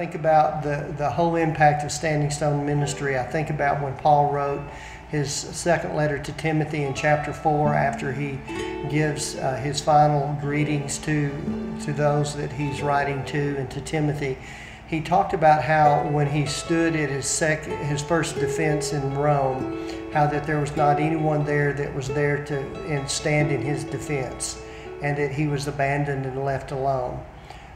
think about the whole impact of Standing Stone Ministry, I think about when Paul wrote his second letter to Timothy in chapter 4, after he gives his final greetings to those that he's writing to and to Timothy. He talked about how when he stood at his first defense in Rome, how that there was not anyone there that was there to stand in his defense, and that he was abandoned and left alone.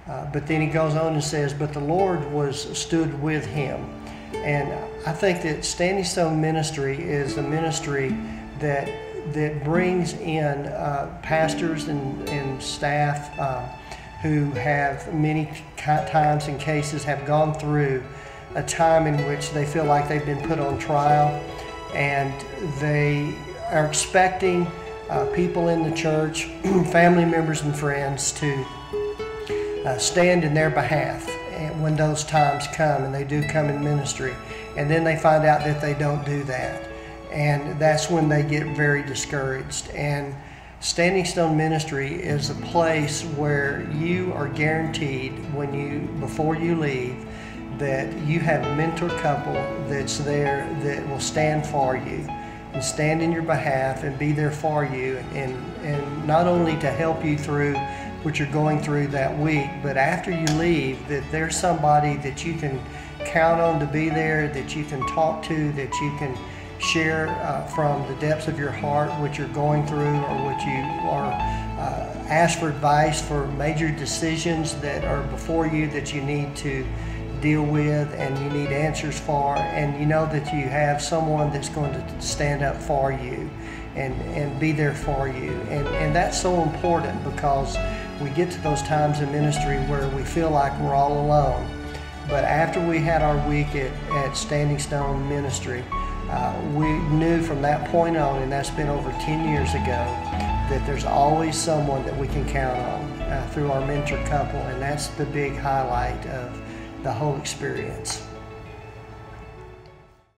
But then he goes on and says, but the Lord stood with him. And I think that Standing Stone Ministry is a ministry that brings in pastors and staff who have many times and cases have gone through a time in which they feel like they've been put on trial, and they are expecting people in the church, family members and friends, to stand in their behalf when those times come, and they do come in ministry. And then they find out that they don't do that, and that's when they get very discouraged. And Standing Stone Ministry is a place where you are guaranteed, before you leave, that you have a mentor couple that's there that will stand for you and stand in your behalf and be there for you, and not only to help you through what you're going through that week, but after you leave, that there's somebody that you can count on to be there, that you can talk to, that you can share from the depths of your heart what you're going through, or what you are ask for advice for major decisions that are before you that you need to deal with and you need answers for, and you know that you have someone that's going to stand up for you and be there for you. And that's so important, because we get to those times in ministry where we feel like we're all alone. But after we had our week at Standing Stone Ministry, we knew from that point on, and that's been over 10 years ago, that there's always someone that we can count on through our mentor couple, and that's the big highlight of the whole experience.